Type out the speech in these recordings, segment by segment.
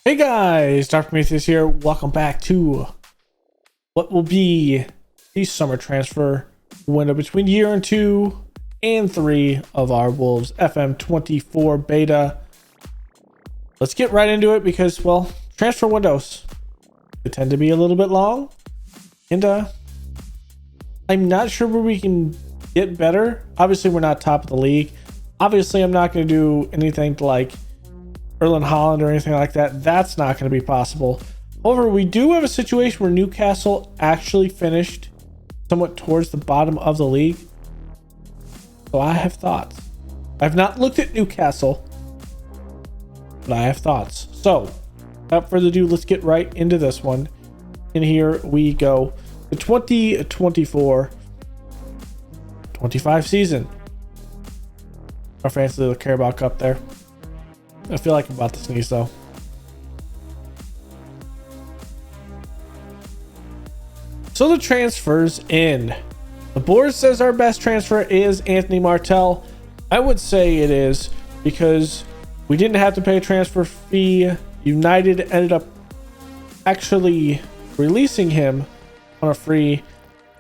Hey guys, Dr. Prometheus here. Welcome back to what will be the summer transfer window between year 2 and 3 of our Wolves FM24 beta. Let's get right into it because, well, transfer windows, they tend to be a little bit long, and I'm not sure where we can get better. Obviously, we're not top of the league. Obviously, I'm not going to do anything to like Erling Haaland or anything like that. That's not going to be possible. However, we do have a situation where Newcastle actually finished somewhat towards the bottom of the league. So I have thoughts. I've not looked at Newcastle, but I have thoughts. So without further ado, let's get right into this one. And here we go. The 2024-25 season. Our fancy little Carabao Cup there. I feel like I'm about to sneeze though. So the transfers in. The board says our best transfer is Anthony Martel. I would say it is because we didn't have to pay a transfer fee. United ended up actually releasing him on a free.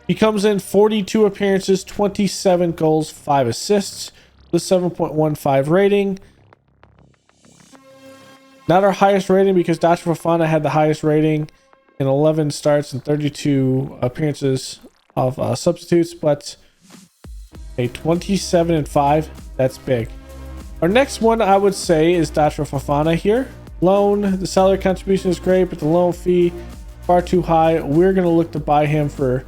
He comes in 42 appearances, 27 goals, 5 assists with 7.15 rating. Not our highest rating because Dr. Fofana had the highest rating in 11 starts and 32 appearances of substitutes, but a 27-5, that's big. Our next one I would say is Dr. Fofana here. Loan, the salary contribution is great, but the loan fee far too high. We're going to look to buy him for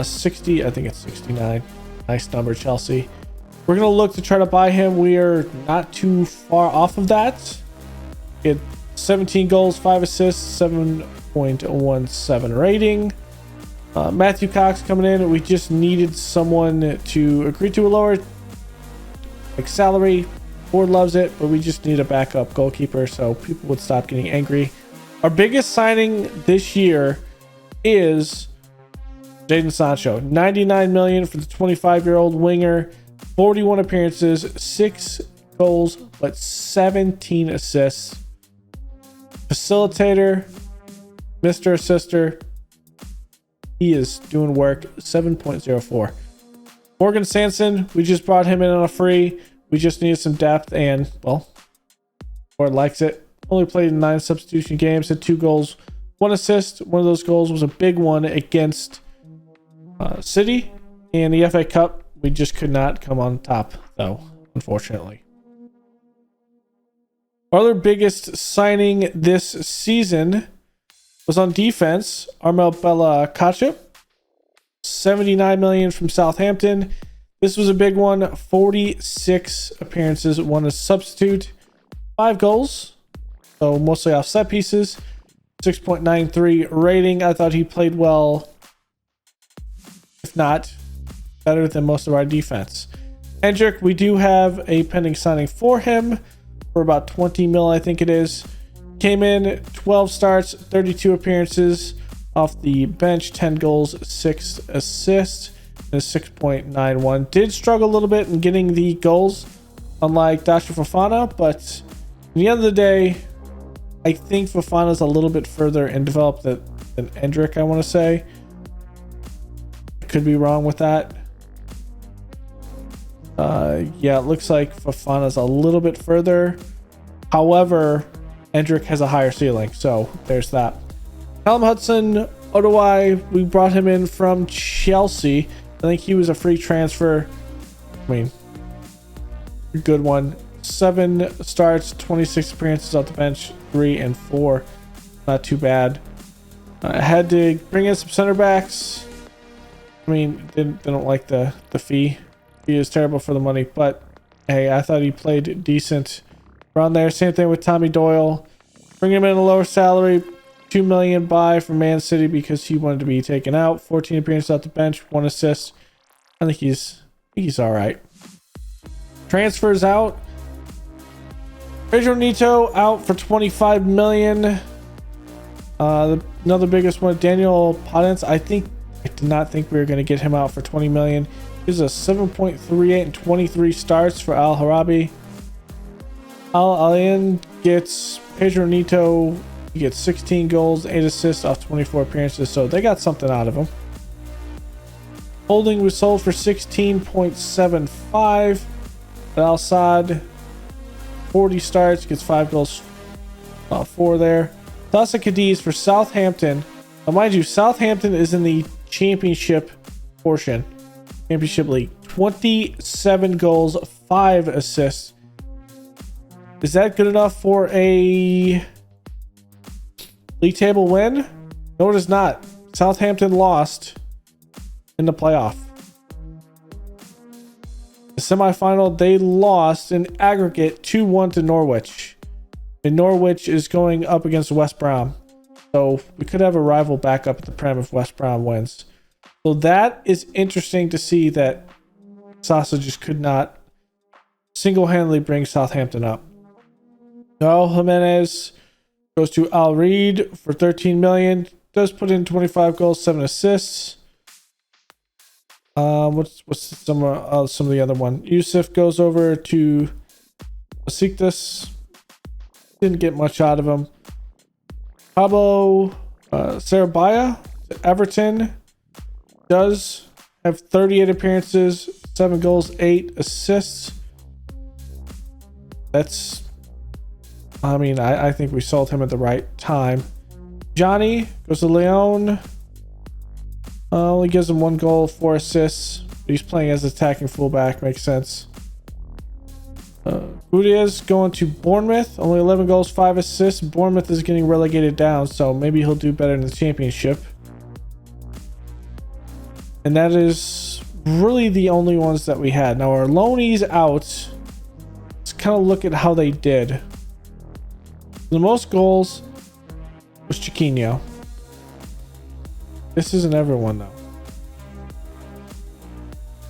60, I think it's 69. Nice number, Chelsea. We're going to look to try to buy him. We are not too far off of that. Get 17 goals, 5 assists, 7.17 rating. Matthew Cox coming in. We just needed someone to agree to a lower salary. Board loves it, but we just need a backup goalkeeper so people would stop getting angry. Our biggest signing this year is Jadon Sancho. 99 million for the 25-year-old winger. 41 appearances, 6 goals, but 17 assists. Facilitator, Mr. Assister, he is doing work. 7.04. Morgan Sanson, we just brought him in on a free. We just needed some depth, and well, board likes it. Only played in 9 substitution games, had 2 goals, 1 assist. One of those goals was a big one against City, and the FA Cup. We just could not come on top, though, unfortunately. Our other biggest signing this season was on defense. Armel Bella Kacha, 79 million from Southampton. This was a big one. 46 appearances, 1 as substitute, 5 goals, so mostly off set pieces. 6.93 rating. I thought he played well, if not better than most of our defense. Hendrick, we do have a pending signing for him for about 20 mil, I think it is. Came in 12 starts, 32 appearances off the bench, 10 goals, 6 assists, and 6.91. Did struggle a little bit in getting the goals, unlike Dr. Fofana, but at the end of the day, I think Fofana's a little bit further and developed than Hendrick, I want to say. Could be wrong with that. Yeah, it looks like Fofana's a little bit further. However, Hendrick has a higher ceiling, so there's that. Callum Hudson-Odoi, we brought him in from Chelsea. I think he was a free transfer. I mean, good one. 7 starts, 26 appearances off the bench, 3 and 4. Not too bad. I had to bring in some center backs. I mean, they don't like the fee. He is terrible for the money, but hey, I thought he played decent around there. Same thing with Tommy Doyle. Bring him in a lower salary, 2 million buy from Man City because he wanted to be taken out. 14 appearances off the bench, 1 assist. I think he's all right. Transfers out. Pedro Neto out for 25 million. Another biggest one, Daniel Podence. I did not think we were going to get him out for 20 million. He's a 7.38 and 23 starts for Al Harabi. Al Alian gets Pedro Neto, he gets 16 goals, 8 assists off 24 appearances, so they got something out of him. Holding was sold for 16.75. Al Saad, 40 starts, gets 5 goals, 4 there. Thassa Cadiz for Southampton. Now, mind you, Southampton is in the championship portion. Championship League. 27 goals, 5 assists. Is that good enough for a league table win? No, it is not. Southampton lost in the playoff. The semifinal, they lost in aggregate 2-1 to Norwich. And Norwich is going up against West Brom. So we could have a rival back up at the Prem if West Brom wins. So that is interesting to see that Sasa just could not single-handedly bring Southampton up. Raul Jimenez goes to Al Reed for 13 million. Does put in 25 goals, 7 assists. What's some of the other one? Yusuf goes over to Besiktas. Didn't get much out of him. Pablo Sarabia, Everton, does have 38 appearances, 7 goals, 8 assists. That's, I mean, I think we sold him at the right time. Johnny goes to Leon. Only gives him 1 goal, 4 assists. He's playing as attacking fullback, makes sense. Gutierrez going to Bournemouth, only 11 goals, 5 assists. Bournemouth is getting relegated down, so maybe he'll do better in the championship. And that is really the only ones that we had. Now our loanees out. Let's kind of look at how they did. The most goals was Chiquinho. This isn't everyone though.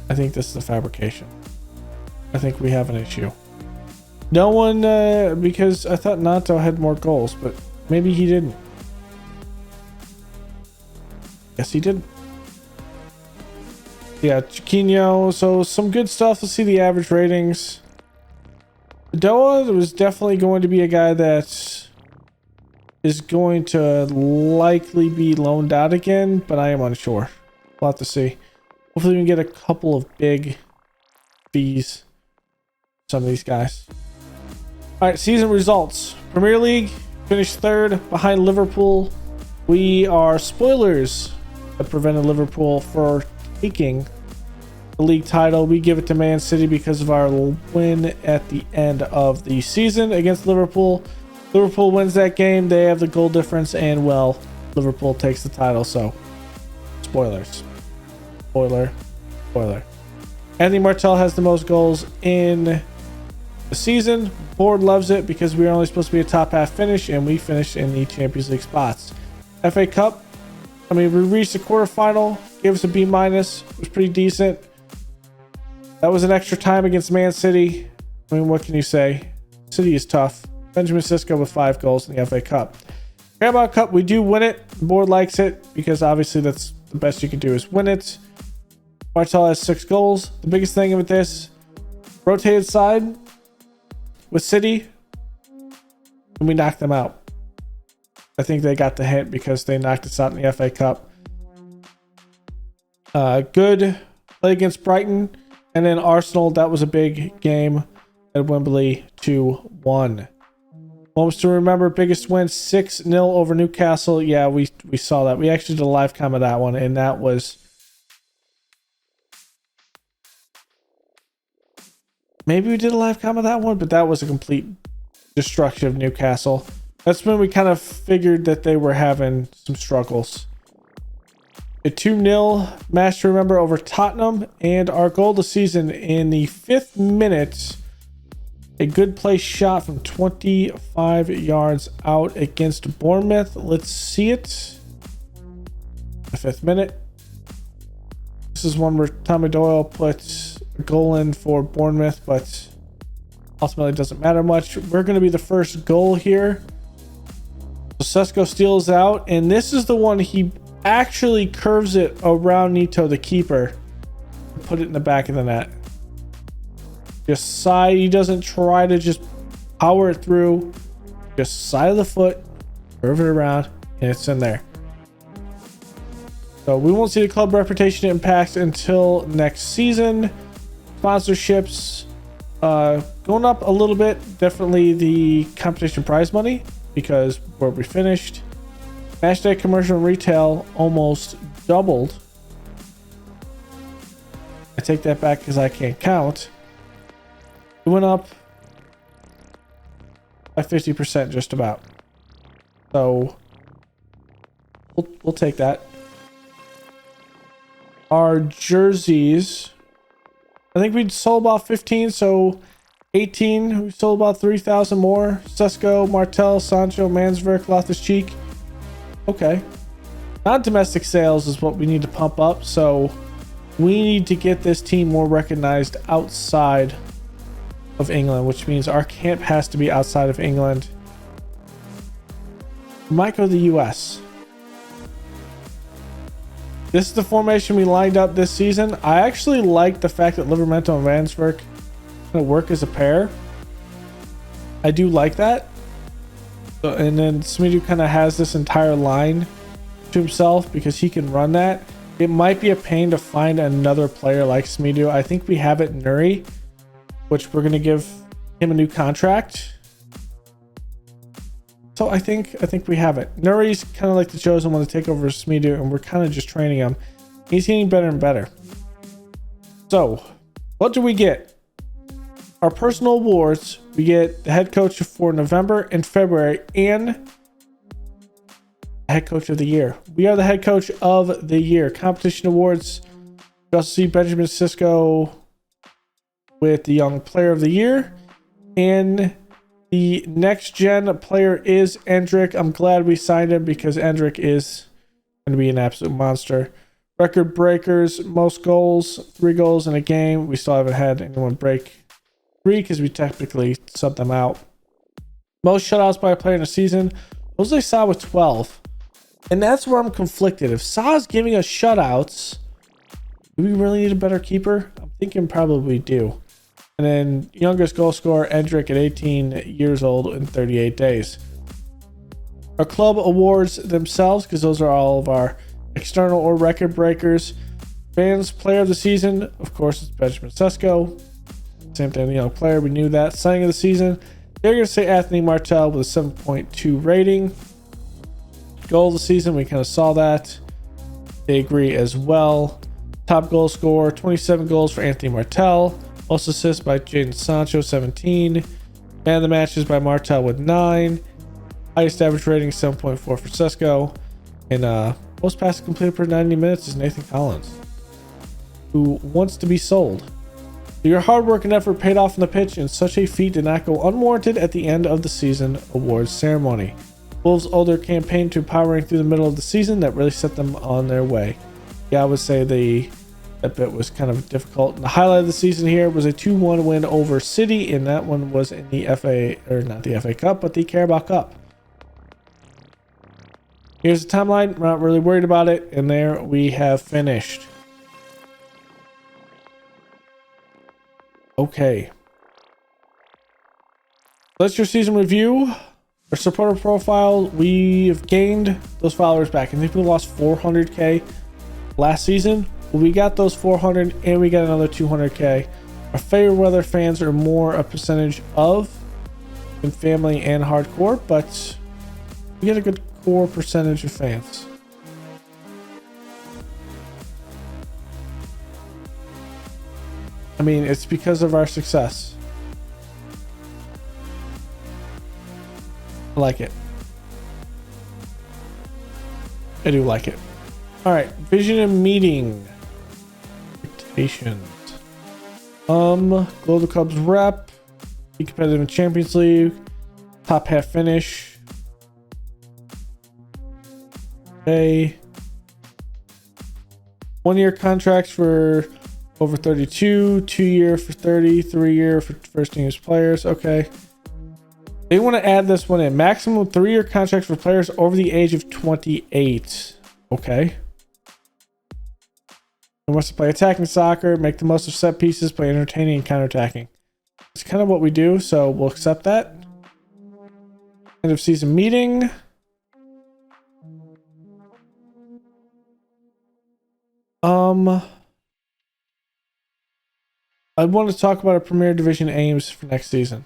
I think this is a fabrication. I think we have an issue. No one, because I thought Nato had more goals, but maybe he didn't. Yes, he didn't. Yeah, Chiquinho. So some good stuff. Let's see the average ratings. Doa was definitely going to be a guy that is going to likely be loaned out again, but I am unsure. We'll have to see. Hopefully we can get a couple of big fees. Some of these guys. All right, season results. Premier League finished 3rd behind Liverpool. We are spoilers that prevented Liverpool for taking the league title. We give it to Man City because of our win at the end of the season against Liverpool. Liverpool wins that game. They have the goal difference, and well, Liverpool takes the title. So, spoilers. Spoiler. Anthony Martial has the most goals in the season. Board loves it because we were only supposed to be a top half finish, and we finished in the Champions League spots. FA Cup, I mean, we reached the quarterfinal, gave us a B-. It was pretty decent. That was an extra time against Man City. I mean, what can you say? City is tough. Benjamin Sisko with 5 goals in the FA Cup. Carabao Cup, we do win it. The board likes it because obviously that's the best you can do is win it. Martial has 6 goals. The biggest thing with this, rotated side with City, and we knocked them out. I think they got the hint because they knocked us out in the FA Cup. Good play against Brighton, and then Arsenal. That was a big game at Wembley, 2-1. Moments to remember, biggest win, 6-0 over Newcastle. Yeah, we saw that. We actually did a live cam of that one, and that was... Maybe we did a live cam of that one, but that was a complete destruction of Newcastle. That's when we kind of figured that they were having some struggles. A 2-0 match to remember over Tottenham, and our goal of the season in the 5th minute. A good play shot from 25 yards out against Bournemouth. Let's see it. The 5th minute. This is one where Tommy Doyle puts a goal in for Bournemouth, but ultimately doesn't matter much. We're going to be the first goal here. So Sesko steals out, and this is the one he actually curves it around Neto, the keeper, and put it in the back of the net. Just side, he doesn't try to just power it through. Just side of the foot, curve it around, and it's in there. So we won't see the club reputation impacts until next season. Sponsorships going up a little bit. Definitely the competition prize money, because where we finished. Matchday commercial and retail almost doubled. I take that back because I can't count. It went up by 50% just about. So we'll take that. Our jerseys, I think we sold about 15, so 18. We sold about 3,000 more. Sesko, Martel, Sancho, Mansverk, Loftus-Cheek. Okay. Non-domestic sales is what we need to pump up, so we need to get this team more recognized outside of England, which means our camp has to be outside of England. We might go to the US. This is the formation we lined up this season. I actually like the fact that Wolverhampton and Wanderers kind of work as a pair. I do like that. So, and then Smidu kind of has this entire line to himself because he can run that. It might be a pain to find another player like Smidu. I think we have it in Nuri, which we're going to give him a new contract. So I think we have it. Nuri's kind of like the chosen one to take over Smidu, and we're kind of just training him. He's getting better and better. So what do we get? Our personal awards, we get the head coach for November and February, and head coach of the year. We are the head coach of the year. Competition awards, you also see Benjamin Sisko with the young player of the year, and the next gen player is Endrick. I'm glad we signed him because Endrick is going to be an absolute monster. Record breakers, most goals, 3 goals in a game. We still haven't had anyone break 3 because we technically subbed them out. Most shutouts by a player in a season, Jose Sa with 12. And that's where I'm conflicted. If Sa's giving us shutouts, do we really need a better keeper? I'm thinking probably do. And then youngest goal scorer, Endrick at 18 years old in 38 days. Our club awards themselves, because those are all of our external or record breakers. Fans player of the season, of course, it's Benjamin Sesko. Same thing, young player, we knew that. Signing of the season, they're going to say Anthony Martel with a 7.2 rating. Goal of the season, we kind of saw that. They agree as well. Top goal scorer, 27 goals for Anthony Martel. Most assists by Jadon Sancho, 17. Man of the matches by Martel with 9. Highest average rating, 7.4 for Sesko. And most passes completed per 90 minutes is Nathan Collins, who wants to be sold. So your hard work and effort paid off on the pitch, and such a feat did not go unwarranted at the end of the season awards ceremony. Wolves owed their campaign to powering through the middle of the season that really set them on their way. Yeah, I would say that bit was kind of difficult. And the highlight of the season here was a 2-1 win over City, and that one was in the FA, or not the FA Cup, but the Carabao Cup. Here's the timeline. We're not really worried about it, and there we have finished. Okay. That's your season review. Our supporter profile, we've gained those followers back. I think we lost 400k last season. We got those 400 and we got another 200k. Our favorite weather fans are more a percentage of in family and hardcore, but we get a good core percentage of fans. I mean, it's because of our success. I like it. I do like it. All right, vision and meeting. Expectations. Global Cubs rep. Be competitive in Champions League. Top half finish. Okay. 1-year contracts for over 32, 2-year for 30, 3-year for first team's players. Okay. They want to add this one in. Maximum 3-year contracts for players over the age of 28. Okay. He wants to play attacking soccer, make the most of set pieces, play entertaining and counterattacking. It's kind of what we do, so we'll accept that. End of season meeting. I want to talk about our Premier Division aims for next season.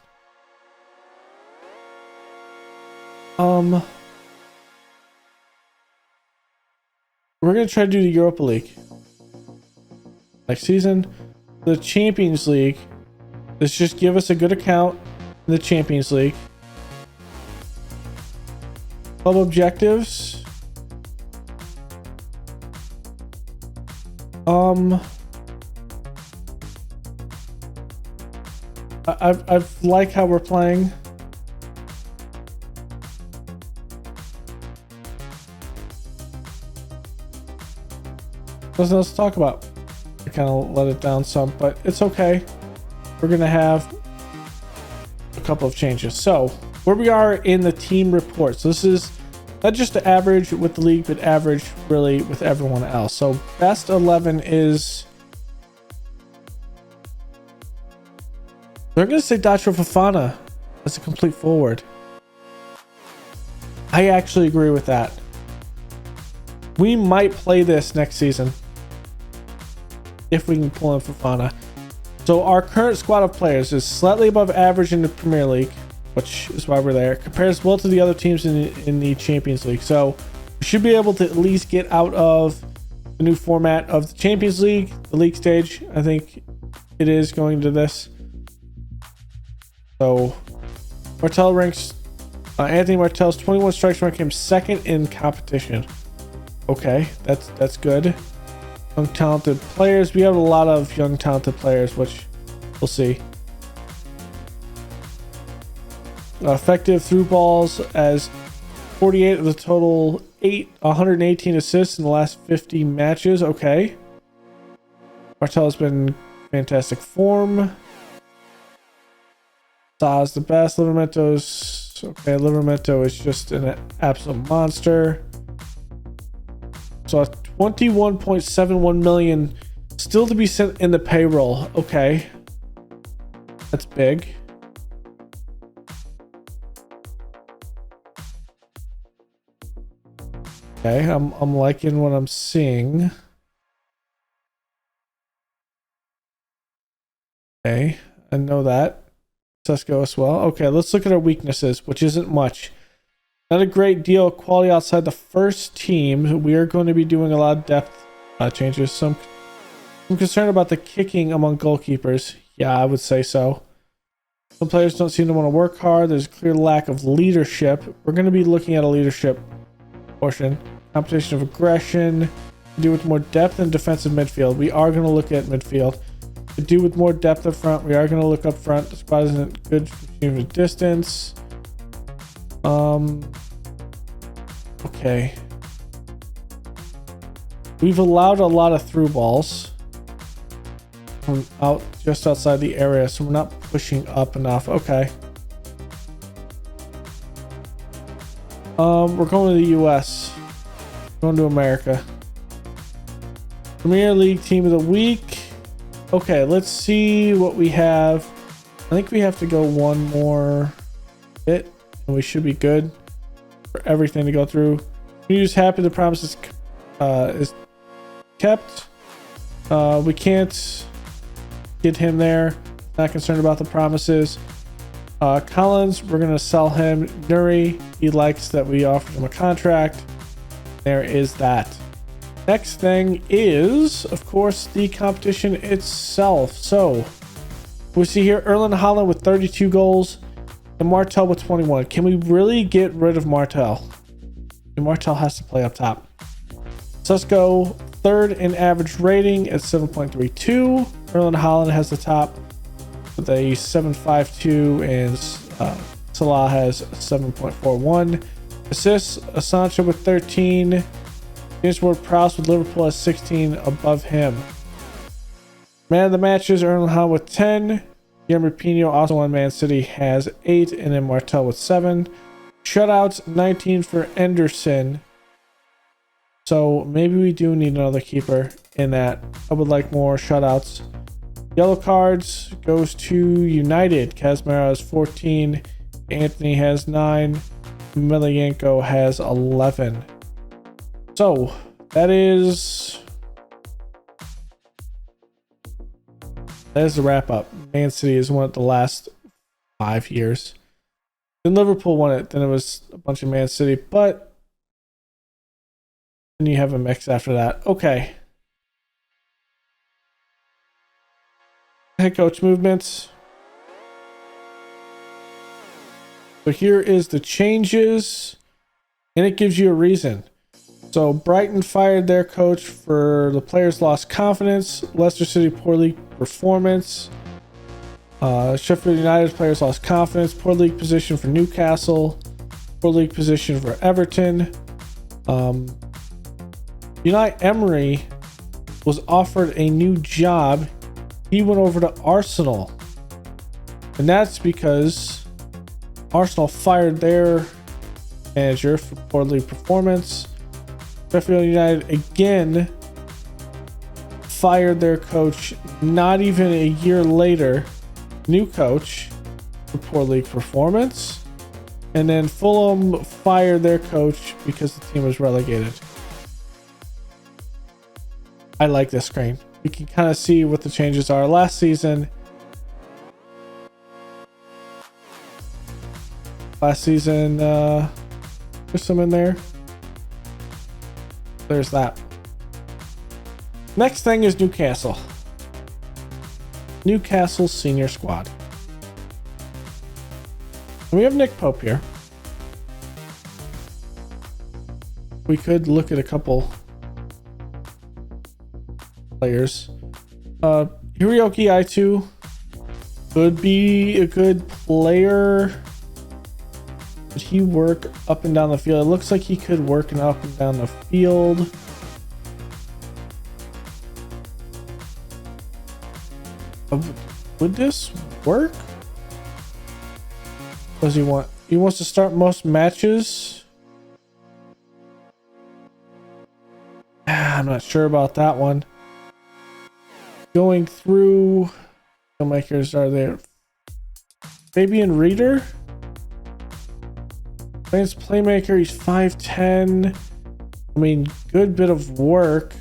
We're going to try to do the Europa League next season. The Champions League. Let's just give us a good account in the Champions League. Club objectives. I've like how we're playing. Nothing else to talk about. I kind of let it down some, but it's okay. We're gonna have a couple of changes. So where we are in the team report. So this is not just the average with the league, but average really with everyone else. So best 11 is, they're going to say Dacho Fofana as a complete forward. I actually agree with that. We might play this next season if we can pull in Fofana. So our current squad of players is slightly above average in the Premier League, which is why we're there. Compares well to the other teams in the Champions League. So we should be able to at least get out of the new format of the Champions League, the league stage. I think it is going to this. So Martel ranks, Anthony Martel's 21 strikes rank him second in competition. Okay, that's good. Young talented players. We have a lot of young talented players, which we'll see. Effective through balls as 48 of the total 118 assists in the last 50 matches. Okay. Martel has been fantastic form. Sa's the best. Livermento's okay. Livermento is just an absolute monster. So 21.71 million still to be sent in the payroll. Okay. That's big. Okay, I'm liking what I'm seeing. Okay, I know that. Sesko as well. Okay, let's look at our weaknesses, which isn't much. Not a great deal of quality outside the first team. We are going to be doing a lot of depth changes. So I'm concerned about the kicking among goalkeepers. Yeah, I would say so. Some players don't seem to want to work hard. There's a clear lack of leadership. We're going to be looking at a leadership portion. Competition of aggression. To do with more depth in defensive midfield. We are going to look at midfield. To do with more depth up front. We are going to look up front. The squad isn't good from the distance. Okay. We've allowed a lot of through balls from just outside the area, so we're not pushing up enough. Okay. We're going to the US. Going to America. Premier League Team of the Week. Okay, let's see what we have. I think we have to go one more bit, and we should be good for everything to go through. We're just happy the promise is kept. We can't get him there. Not concerned about the promises. Collins, we're gonna sell him. Nuri, he likes that we offered him a contract. There is that. Next thing is, of course, the competition itself. So we see here Erling Haaland with 32 goals and Martel with 21. Can we really get rid of Martel? And Martel has to play up top. Sesko, third in average rating at 7.32. Erling Haaland has the top with a 7.52, and Salah has 7.41. Assists, Asante with 13. James Ward-Prowse with Liverpool has 16 above him. Man of the matches, Erling Haaland with 10. Guillermo Pino, also on Man City, has 8, and then Martel with 7. Shutouts, 19 for Anderson. So maybe we do need another keeper in that. I would like more shutouts. Yellow cards goes to United. Casemiro has 14. Anthony has 9. Emelianenko has 11. So that is the wrap up. Man City has won it the last 5 years. Then Liverpool won it. Then it was a bunch of Man City, but then you have a mix after that. Okay. Head coach movements. So here is the changes, and it gives you a reason. So Brighton fired their coach for the players lost confidence. Leicester City poor league performance. Sheffield United players lost confidence. Poor league position for Newcastle. Poor league position for Everton. Unai Emery was offered a new job. He went over to Arsenal, and that's because Arsenal fired their manager for poor league performance. Sheffield United again fired their coach not even a year later. New coach for poor league performance. And then Fulham fired their coach because the team was relegated. I like this screen. You can kind of see what the changes are. Last season, there's some in there. There's that. Next thing is Newcastle. Newcastle senior squad. And we have Nick Pope here. We could look at a couple players. Hiroki Aitu could be a good player. Could he work up and down the field? It looks like he could work up and down the field. Would this work? What does he want? He wants to start most matches. I'm not sure about that one. Going through, filmmakers are there. Fabian Reeder. Lance playmaker, he's 5'10". I mean, good bit of work.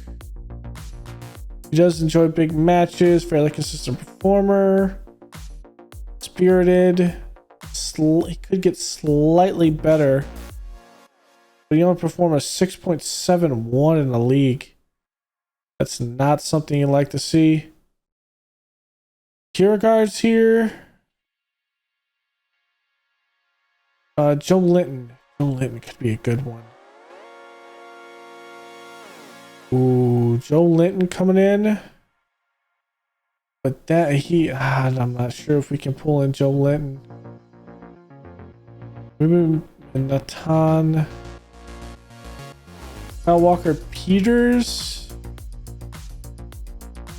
He does enjoy big matches, fairly consistent performer. Spirited. He could get slightly better. But he only performed a 6.71 in the league. That's not something you like to see. Kierkegaard's here. Joe Linton. Joe Linton could be a good one. Ooh, Joe Linton coming in. But that I'm not sure if we can pull in Joe Linton. Maybe Nathan. Kyle Walker Peters.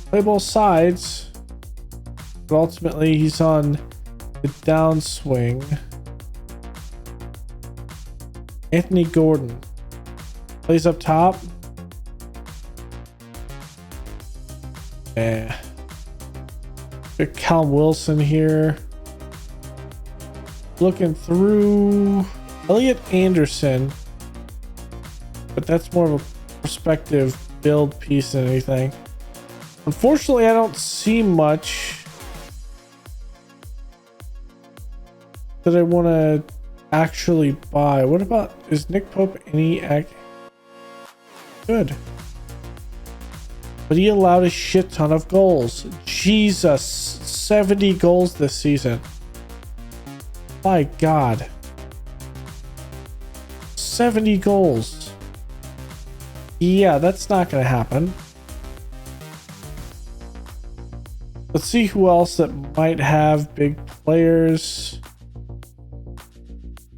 Play both sides. But ultimately he's on the downswing. Anthony Gordon. Plays up top. Yeah. Got Cal Wilson here. Looking through Elliot Anderson. But that's more of a perspective build piece than anything. Unfortunately, I don't see much that I want to actually buy. What about, is Nick Pope any good? But he allowed a shit ton of goals. Jesus, 70 goals this season. My God. 70 goals. Yeah, that's not going to happen. Let's see who else that might have big players.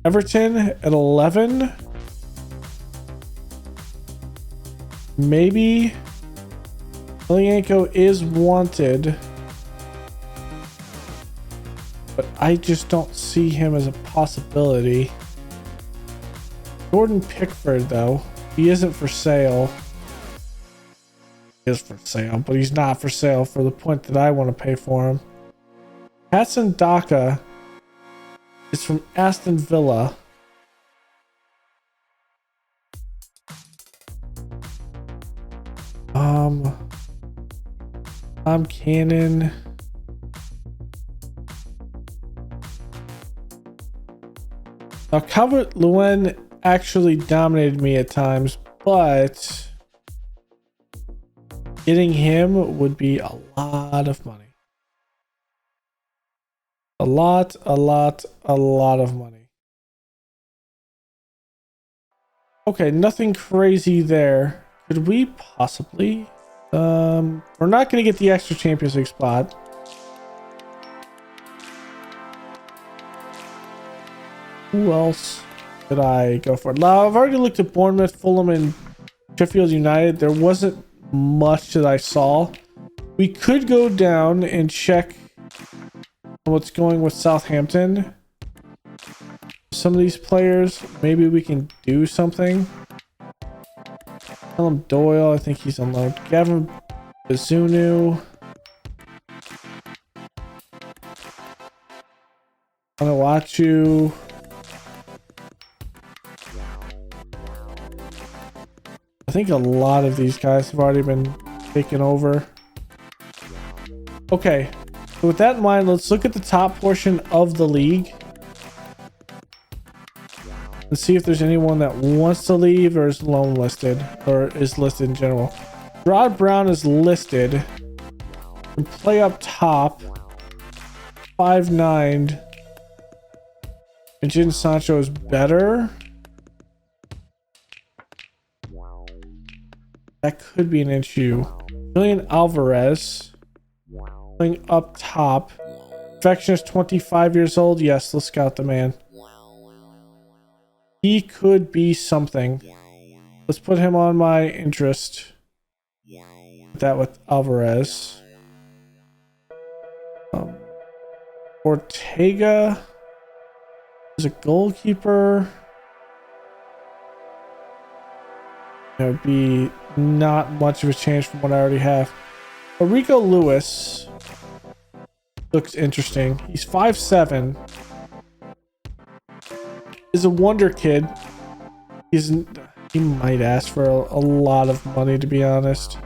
Everton at 11. Maybe. Emelianenko is wanted. But I just don't see him as a possibility. Jordan Pickford, though. He isn't for sale. He is for sale, but he's not for sale for the point that I want to pay for him. Patson Daka is from Aston Villa. Tom Cannon. Now, Calvert-Lewin actually dominated me at times, but getting him would be a lot of money. A lot of money. Okay, nothing crazy there. Could we possibly... we're not going to get the extra Champions League spot. Who else could I go for? Now, I've already looked at Bournemouth, Fulham, and Sheffield United. There wasn't much that I saw. We could go down and check what's going with Southampton. Some of these players, maybe we can do something. Callum Doyle, I think he's on loan. Gavin Bazunu. Vanuatu. I think a lot of these guys have already been taken over. Okay, so with that in mind, let's look at the top portion of the league. Let's see if there's anyone that wants to leave or is loan listed or is listed in general. Rod Brown is listed. Can play up top. 5'9". And Jadon Sancho is better. That could be an issue. Julian Alvarez playing up top. Perfectionist, 25 years old. Yes, let's scout the man. He could be something. Let's put him on my interest. That with Alvarez. Ortega is a goalkeeper. That would be not much of a change from what I already have. Rico Lewis looks interesting. He's 5'7". Is a wonder kid. He might ask for a lot of money, to be honest.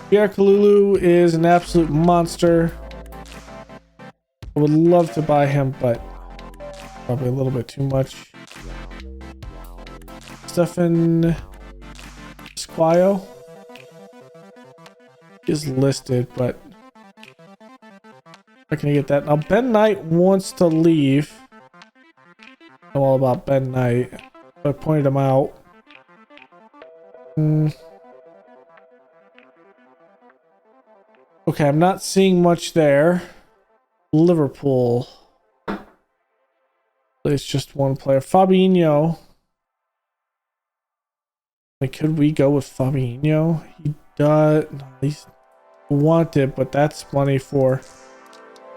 Pierre Kalulu is an absolute monster. I would love to buy him, but probably a little bit too much. Stefan Squio is listed, but I'm not gonna get that. Now Ben Knight wants to leave. I know all about Ben Knight. I pointed him out. Okay, I'm not seeing much there. Liverpool. It's just one player. Fabinho. Like, could we go with Fabinho? He does. No, he's wanted, but that's money for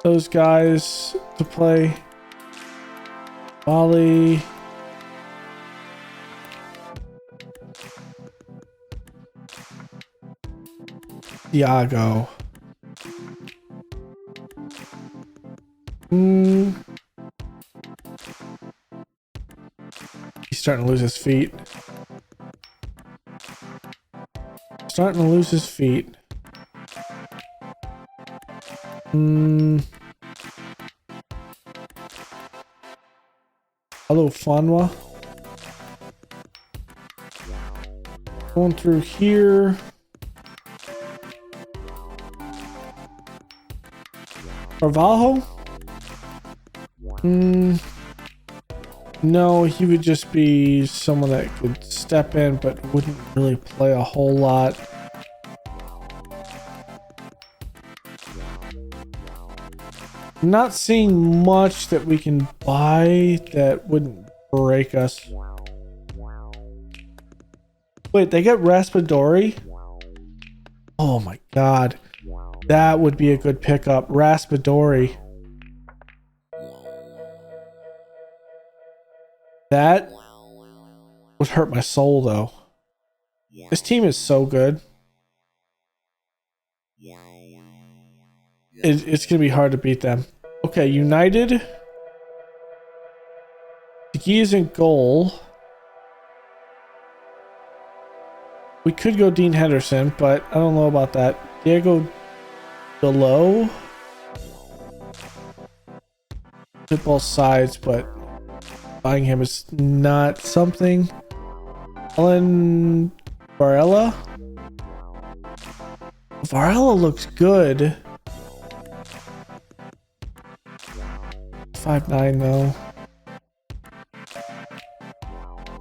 those guys to play. Bali. Thiago. He's starting to lose his feet. Starting to lose his feet. Hello, Fanwa. Going through here. Carvalho? No, he would just be someone that could step in but wouldn't really play a whole lot. I'm not seeing much that we can buy that wouldn't break us. Wait, they get Raspadori? Oh my god. That would be a good pickup. Raspadori. That would hurt my soul, though. This team is so good. It's going to be hard to beat them. Okay, United. He is in goal. We could go Dean Henderson, but I don't know about that. Diego below. Hit both sides, but buying him is not something. Alan Varela. Varela looks good. 5'9" though.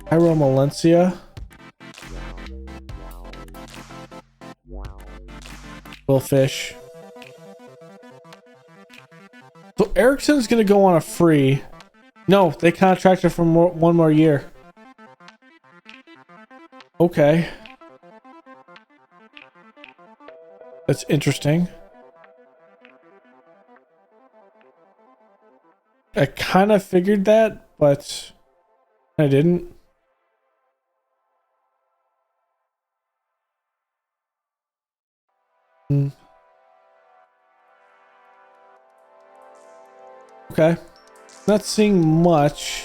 Jairo Valencia. Will Fish. So Ericsson's gonna go on a free. No, they contracted for one more year. Okay. That's interesting. I kind of figured that, but I didn't. Okay. Not seeing much.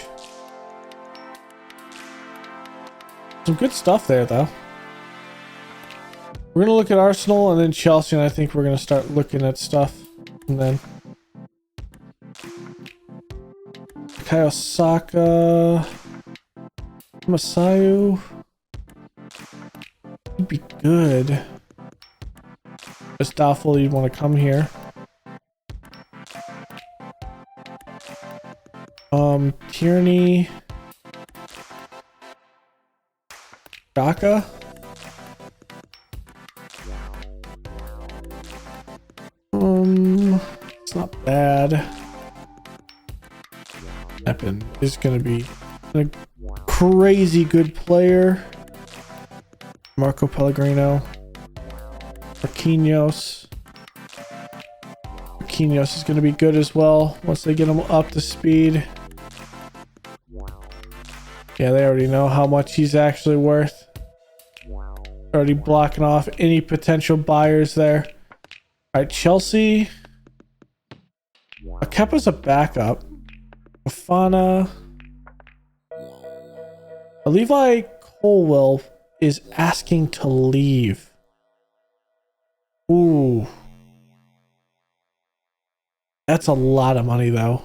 Some good stuff there, though. We're going to look at Arsenal and then Chelsea, and I think we're going to start looking at stuff. And then Kiyosaka, Masayu. He'd be good. Just doubtful you'd want to come here. Tierney. Daka. It's not bad. Eppin is gonna be a crazy good player. Marco Pellegrino. Marquinhos. Marquinhos is gonna be good as well once they get him up to speed. Yeah, they already know how much he's actually worth. Already blocking off any potential buyers there. All right, Chelsea. Kepa's a backup. Fofana. Levi Colwell is asking to leave. Ooh. That's a lot of money, though.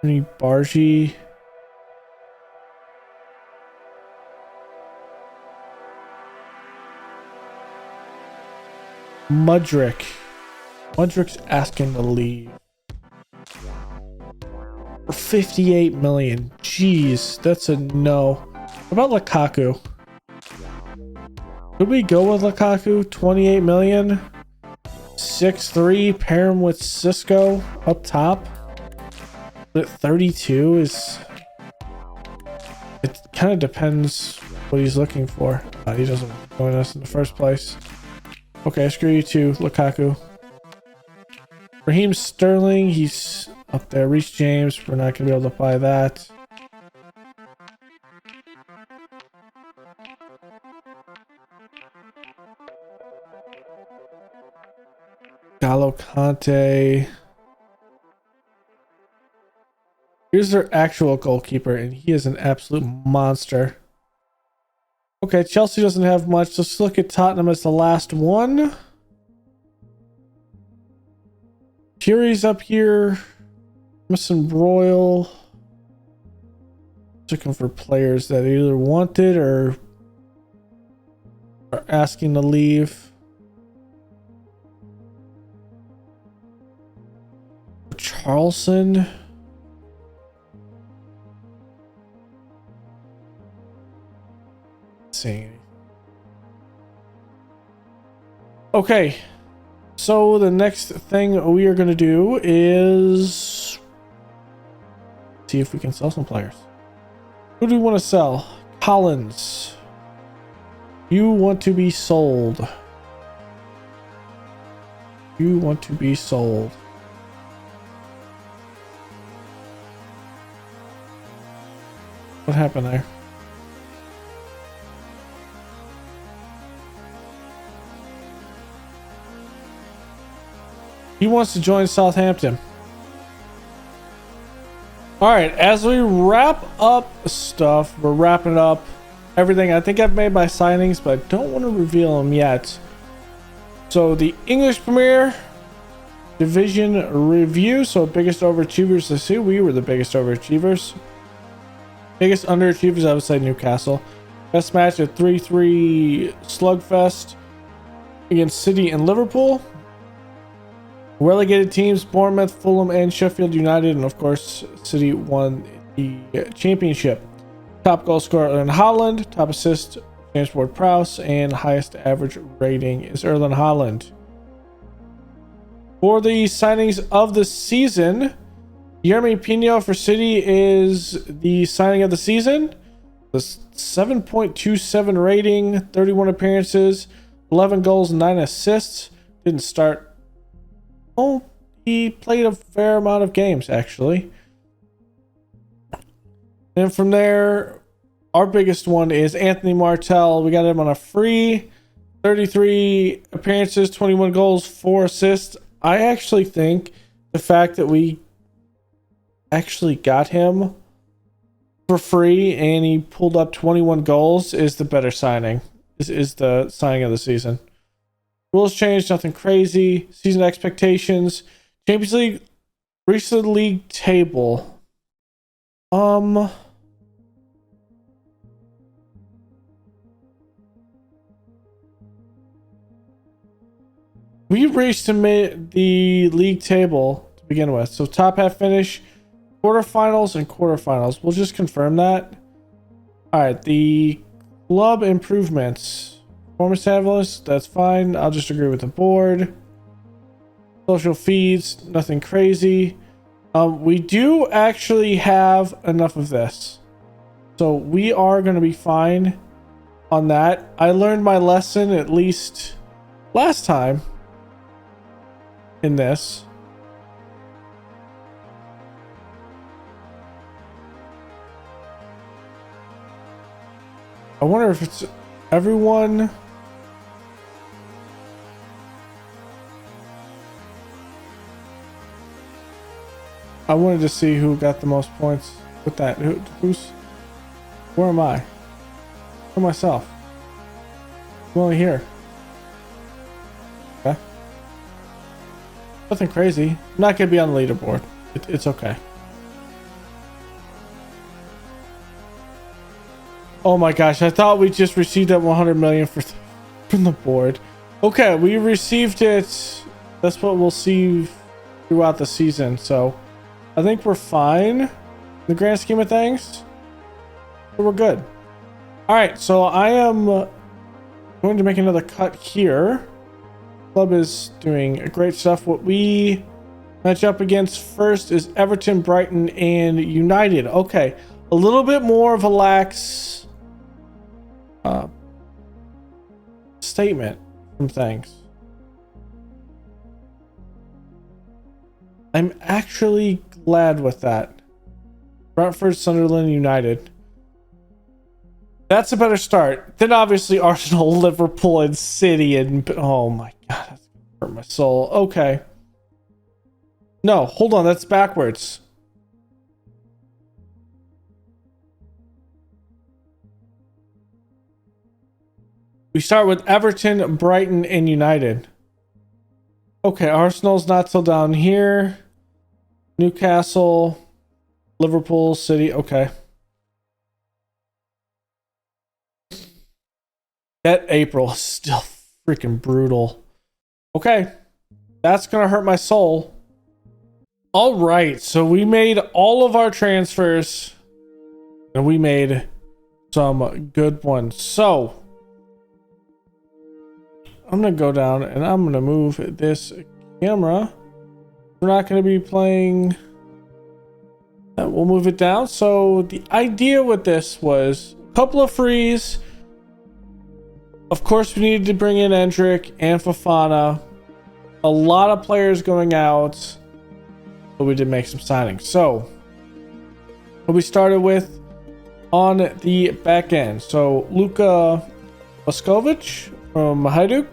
Bargy. Mudrick. Mudrick's asking to leave. For 58 million. Jeez, that's a no. What about Lukaku? Could we go with Lukaku? 28 million? 6'3", pair him with Cisco up top? But 32 is... It kind of depends what he's looking for. He doesn't join us in the first place. Okay, screw you too, Lukaku. Raheem Sterling, he's up there. Reece James, we're not going to be able to buy that. Gallo Conte. Here's their actual goalkeeper, and he is an absolute monster. Okay, Chelsea doesn't have much. Let's look at Tottenham as the last one. Fury's up here. Missing Royal. Looking for players that either wanted or are asking to leave. Charleston. Okay, so the next thing we are going to do is see if we can sell some players. Who do we want to sell? Collins. You want to be sold. You want to be sold. What happened there? He wants to join Southampton. All right, as we wrap up stuff, we're wrapping up everything. I think I've made my signings, but I don't want to reveal them yet. So the English Premier Division review. So biggest overachievers this year. We were the biggest overachievers. Biggest underachievers, I would say Newcastle. Best match at 3-3 slugfest against City and Liverpool. Relegated teams, Bournemouth, Fulham, and Sheffield United. And of course, City won the championship. Top goal scorer, Erling Haaland. Top assist, James Ward-Prowse. And highest average rating is Erling Haaland. For the signings of the season, Yeremy Pino for City is the signing of the season. The 7.27 rating, 31 appearances, 11 goals, 9 assists. Didn't start. Oh, he played a fair amount of games, actually. And from there, our biggest one is Anthony Martel. We got him on a free, 33 appearances, 21 goals, 4 assists. I actually think the fact that we actually got him for free and he pulled up 21 goals is the better signing. Is the signing of the season. Rules changed, nothing crazy. Season expectations. Champions League, reached the league table. We reached the league table to begin with. So top half finish, quarterfinals, and quarterfinals. We'll just confirm that. All right, the club improvements. Performance analyst, that's fine. I'll just agree with the board. Social feeds, nothing crazy. We do actually have enough of this. So we are going to be fine on that. I learned my lesson at least last time in this. I wonder if it's everyone. I wanted to see who got the most points with that. Where am I? For myself. I'm only here. Okay. Nothing crazy. I'm not going to be on the leaderboard. It's okay. Oh my gosh, I thought we just received that 100 million from the board. Okay, we received it. That's what we'll see throughout the season. So I think we're fine in the grand scheme of things. So we're good. All right, so I am going to make another cut here. Club is doing great stuff. What we match up against first is Everton, Brighton, and United. Okay, a little bit more of a lax statement from things. I'm actually glad with that. Brentford, Sunderland, United. That's a better start. Then obviously Arsenal, Liverpool, and City, and oh my god, that's gonna hurt my soul. Okay. No, hold on, that's backwards. We start with Everton, Brighton, and United. Okay, Arsenal's not till down here. Newcastle, Liverpool, City. Okay. That April is still freaking brutal. Okay. That's going to hurt my soul. All right. So we made all of our transfers. And we made some good ones. So I'm going to go down and I'm going to move this camera. We're not going to be playing. We'll move it down. So the idea with this was a couple of frees. Of course, we needed to bring in Endrick and Fofana. A lot of players going out. But we did make some signings. So what we started with on the back end. So Luka Moskovic from Hajduk.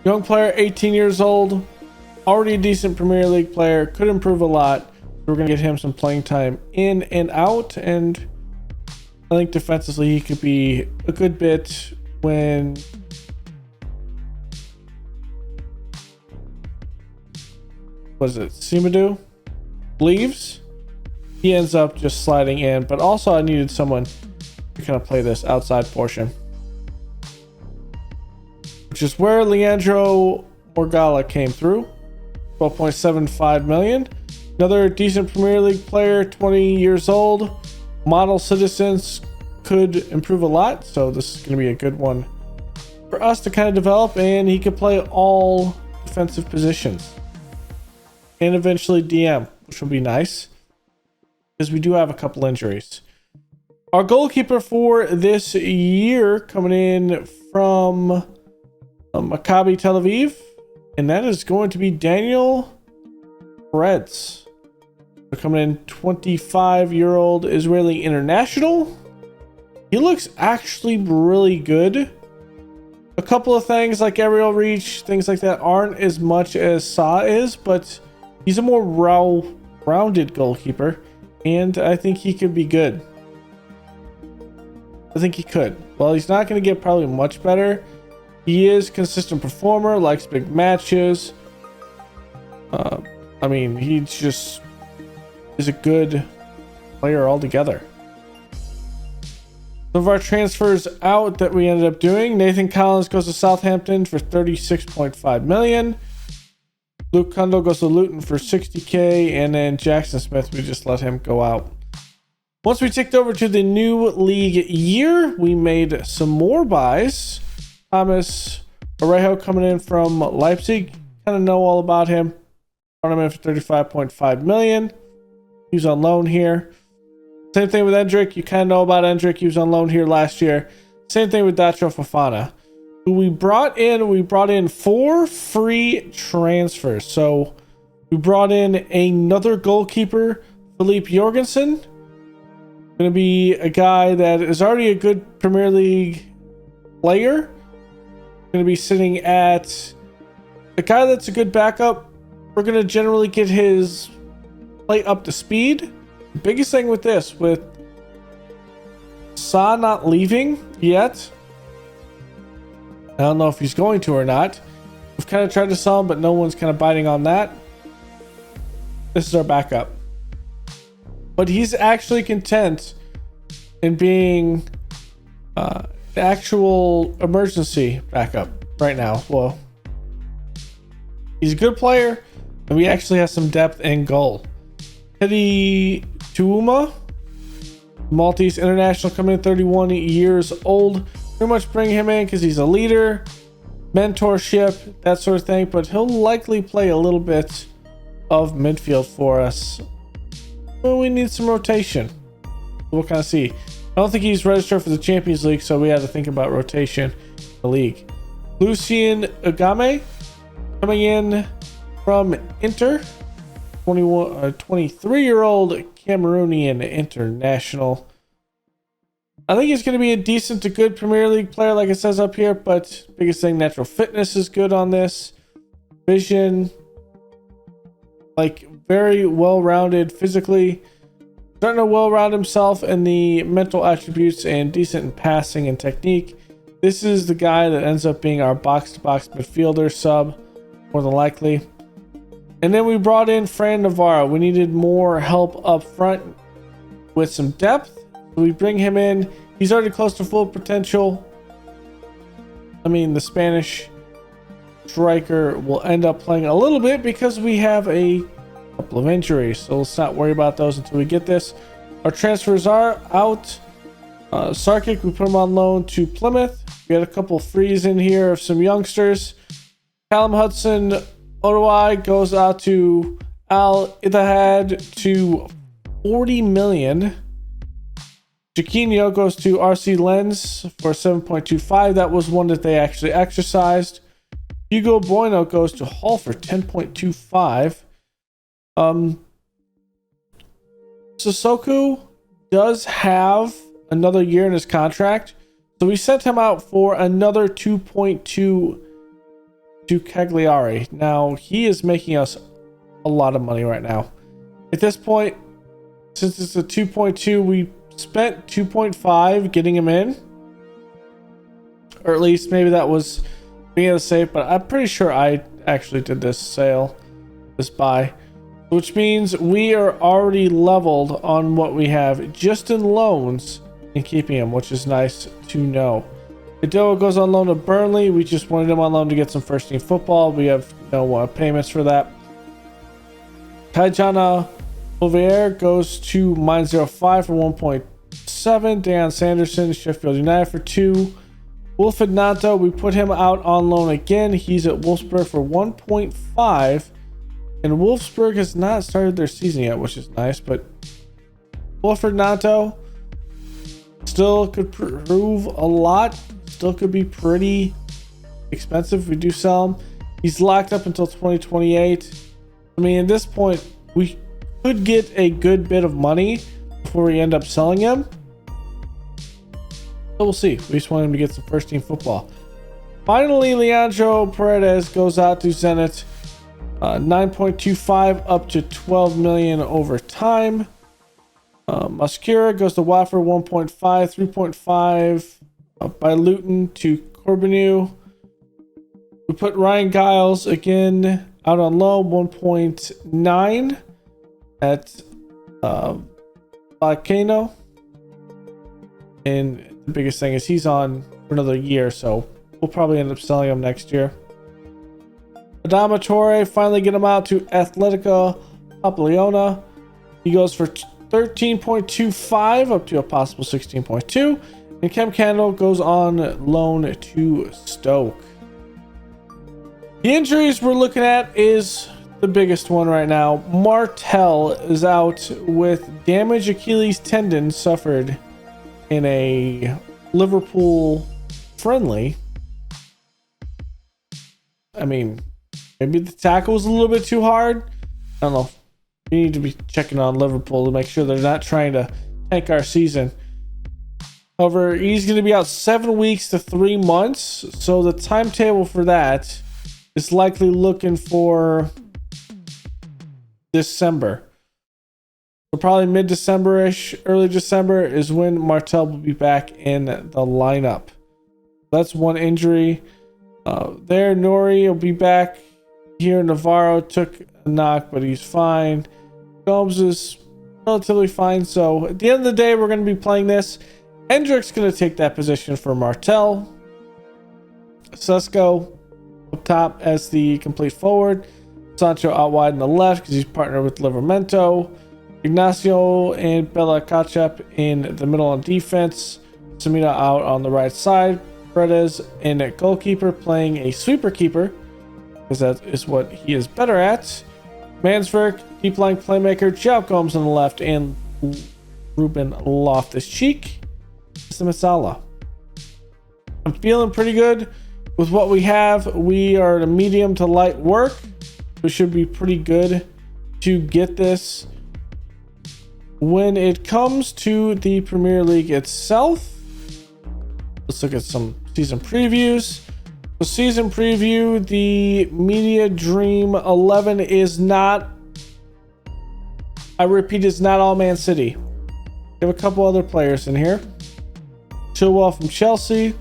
Young player, 18 years old. Already a decent Premier League player. Could improve a lot. We're going to get him some playing time in and out, and I think defensively he could be a good bit when Simadu leaves. He ends up just sliding in, but also I needed someone to kind of play this outside portion, which is where Leandro Morgala came through. 12.75 million. Another decent Premier League player, 20 years old. Model citizens could improve a lot, so this is going to be a good one for us to kind of develop, and he could play all defensive positions and eventually DM, which will be nice because we do have a couple injuries. Our goalkeeper for this year coming in from Maccabi Tel Aviv, and that is going to be Daniel Reds. So coming in, 25-year-old Israeli international. He looks actually really good. A couple of things like aerial reach, things like that aren't as much as Sa is, but he's a more rounded goalkeeper, and I think he could be good. I think he could. Well, he's not going to get probably much better. He is consistent performer, likes big matches. I mean, he just is a good player altogether. Some of our transfers out that we ended up doing. Nathan Collins goes to Southampton for 36.5 million. Luke Kundle goes to Luton for 60k, and then Jackson Smith, we just let him go out. Once we ticked over to the new league year, we made some more buys. Thomas Orejo coming in from Leipzig. Kind of know all about him. Brought him in for 35.5 million. He was on loan here. Same thing with Endrick. You kind of know about Endrick. He was on loan here last year. Same thing with Dacho Fofana, who we brought in. We brought in 4 free transfers. So we brought in another goalkeeper, Philippe Jorgensen. Going to be a guy that is already a good Premier League player. Going to be sitting at a guy that's a good backup. We're going to generally get his play up to speed. The biggest thing with this, with Sa not leaving yet, I don't know if he's going to or not. We've kind of tried to sell him, but no one's kind of biting on that. This is our backup. But he's actually content in being the actual emergency backup right now. Well, he's a good player, and we actually have some depth in goal. Teddy Tuuma, Maltese international, coming in, 31 years old. Pretty much bring him in because he's a leader, mentorship, that sort of thing, but he'll likely play a little bit of midfield for us. Well, we need some rotation. We'll kind of see. I don't think he's registered for the Champions League, so we had to think about rotation in the league. Lucien Agame coming in from Inter, 23-year-old Cameroonian international. I think he's going to be a decent to good Premier League player, like it says up here, but biggest thing, natural fitness is good on this. Vision, like very well-rounded physically. Starting to well-round himself in the mental attributes and decent in passing and technique. This is the guy that ends up being our box-to-box midfielder sub, more than likely. And then we brought in Fran Navarro. We needed more help up front with some depth. So we bring him in. He's already close to full potential. I mean, the Spanish striker will end up playing a little bit because we have a couple of injuries, so let's not worry about those until we get this. Our transfers are out. Sarkic, we put him on loan to Plymouth. We had a couple frees in here of some youngsters. Callum Hudson Odoi goes out to Al Ittihad to 40 million. Jaquinho goes to RC Lens for 7.25. That was one that they actually exercised. Hugo Bueno goes to Hull for 10.25. Sissoko does have another year in his contract, so we sent him out for another 2.2 to Cagliari. Now he is making us a lot of money right now. At this point, since it's a 2.2, we spent 2.5 getting him in. Or at least maybe that was being the safe, but I'm pretty sure I actually did this sale, this buy. Which means we are already leveled on what we have just in loans and keeping him, which is nice to know. Adoa goes on loan to Burnley. We just wanted him on loan to get some first team football. We have no payments for that. Kaijana Olivier goes to Mine 05 for 1.7. Dan Sanderson, Sheffield United for 2. Wilfred Nanto, we put him out on loan again. He's at Wolfsburg for 1.5. And Wolfsburg has not started their season yet, which is nice. But Wilfred Nanto still could prove a lot. Still could be pretty expensive if we do sell him. He's locked up until 2028. I mean, at this point, we could get a good bit of money before we end up selling him. So we'll see. We just want him to get some first team football. Finally, Leandro Paredes goes out to Zenit. 9.25 up to 12 million over time. Mosquera goes to Watford 1.5, 3.5 by Luton to Corbeanu. We put Ryan Giles again out on loan 1.9 at Volcano. And the biggest thing is he's on for another year, so we'll probably end up selling him next year. Adama Torre, finally get him out to Atletico Papaliona. He goes for 13.25 up to a possible 16.2. And Kem Candle goes on loan to Stoke. The injuries we're looking at is the biggest one right now. Martel is out with damaged Achilles tendon suffered in a Liverpool friendly. I mean, maybe the tackle was a little bit too hard. I don't know. We need to be checking on Liverpool to make sure they're not trying to tank our season. However, he's going to be out 7 weeks to 3 months. So the timetable for that is likely looking for December. So probably mid-December-ish, early December is when Martel will be back in the lineup. That's one injury. There, Nori will be back here. Navarro took a knock, but he's fine. Gomes is relatively fine. So at the end of the day, we're going to be playing this. Hendrick's going to take that position for Martel. Sesko up top as the complete forward. Sancho out wide on the left because he's partnered with Livramento. Ignacio and Bella Kachep in the middle on defense. Samita out on the right side. Paredes in at goalkeeper, playing a sweeper keeper because that is what he is better at. Mansverk, deep line playmaker. Joao Gomes on the left and Ruben Loftus-Cheek. Masala. I'm feeling pretty good with what we have. We are at a medium to light work. We should be pretty good to get this. When it comes to the Premier League itself, let's look at some season previews. The season preview, the Media Dream 11 is not, I repeat, is not all Man City. We have a couple other players in here. Chilwell from Chelsea.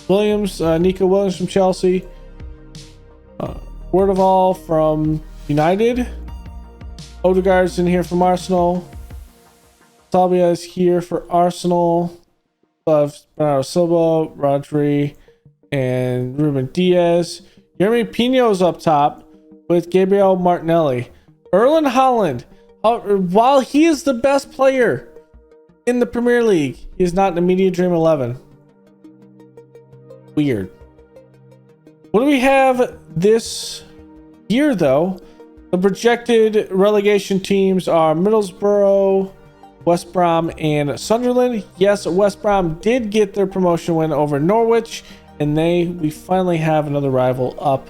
Williams, Nico Williams from Chelsea. Wordovall from United. Odegaard's in here from Arsenal. Salvia is here for Arsenal. Bernardo Silva, Rodri, and Ruben Diaz. Jeremy Pino's up top with Gabriel Martinelli. Erling Haaland, while he is the best player in the Premier League, he is not in the Media Dream 11. Weird. What do we have this year, though? The projected relegation teams are Middlesbrough, West Brom, and Sunderland. Yes, West Brom did get their promotion win over Norwich, and we finally have another rival up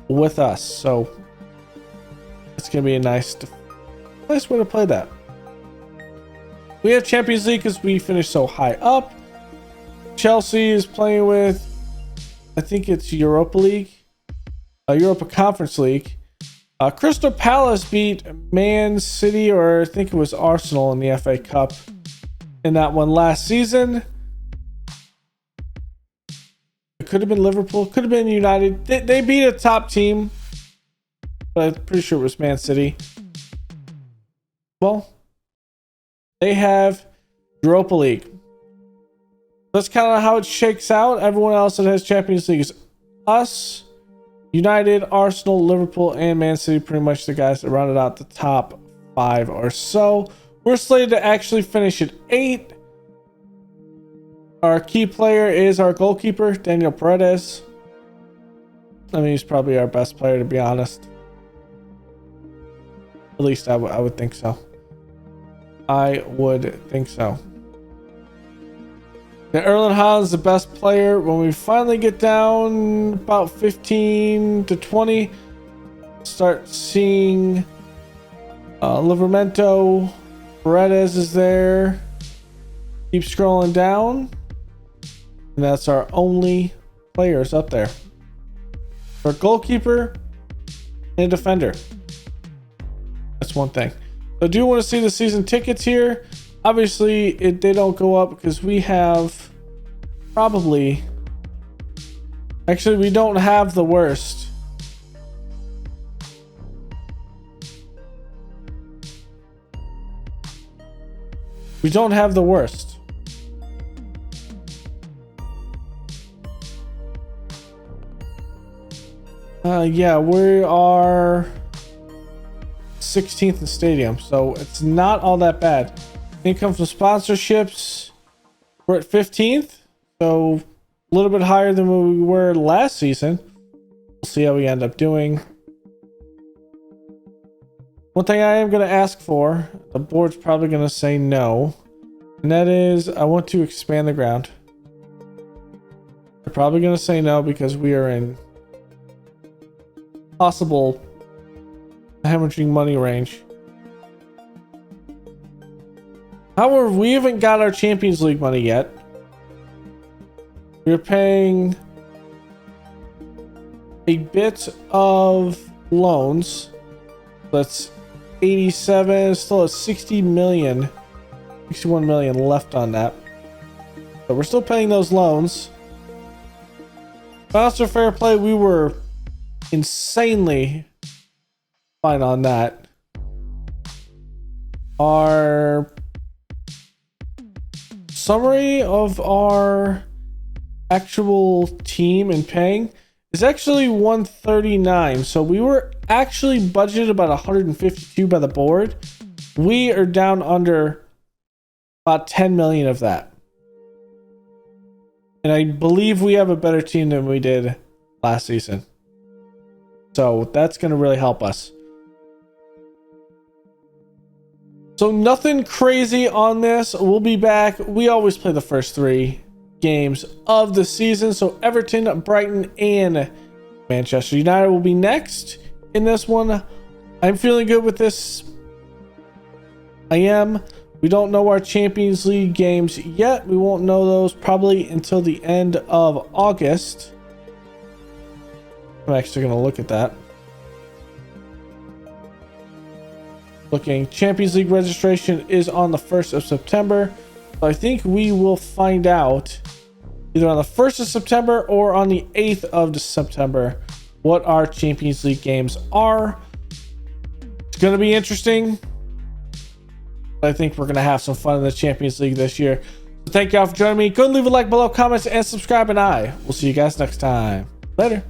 with us. So it's going to be a nice way to play that. We have Champions League because we finished so high up. Chelsea is playing with, I think it's Europa League, Europa Conference League. Crystal Palace beat Man City, or I think it was Arsenal, in the FA Cup in that one last season. It could have been Liverpool, could have been United. They beat a top team, but I'm pretty sure it was Man City. Well, they have Europa League. That's kind of how it shakes out. Everyone else that has Champions League is us, United, Arsenal, Liverpool, and Man City. Pretty much the guys that rounded out the top 5 or so. We're slated to actually finish at 8. Our key player is our goalkeeper, Daniel Paredes. I mean, he's probably our best player, to be honest. At least I would think so. I would think so. Now, Erling Haaland's the best player. When we finally get down about 15 to 20, start seeing Livramento. Paredes is there. Keep scrolling down. And that's our only players up there. Our goalkeeper and defender. That's one thing. I do want to see the season tickets here. Obviously, they don't go up because we have probably... Actually, we don't have the worst. We don't have the worst. Yeah, we are 16th in stadium, so it's not all that bad. Income from sponsorships, we're at 15th, so a little bit higher than what we were last season. We'll see how we end up doing. One thing I am going to ask for, the board's probably going to say no, and that is I want to expand the ground. They're probably going to say no because we are in possible hemorrhaging money range. However, we haven't got our Champions League money yet. We're paying a bit of loans. That's 87, still at 60 million, 61 million left on that. But we're still paying those loans. Master Fair Play, we were insanely fine on that. Our summary of our actual team and paying is actually 139. So we were actually budgeted about 152 by the board. We are down under about 10 million of that. And I believe we have a better team than we did last season. So that's going to really help us. So nothing crazy on this. We'll be back. We always play the first 3 games of the season. So Everton, Brighton, and Manchester United will be next in this one. I'm feeling good with this. I am. We don't know our Champions League games yet. We won't know those probably until the end of August. I'm actually going to look at that. Looking, Champions League registration is on the 1st of September. So I think we will find out either on the 1st of September or on the 8th of September what our Champions League games are. It's going to be interesting. I think we're going to have some fun in the Champions League this year. So thank y'all for joining me. Go and leave a like below, comments, and subscribe, and I will see you guys next time. Later.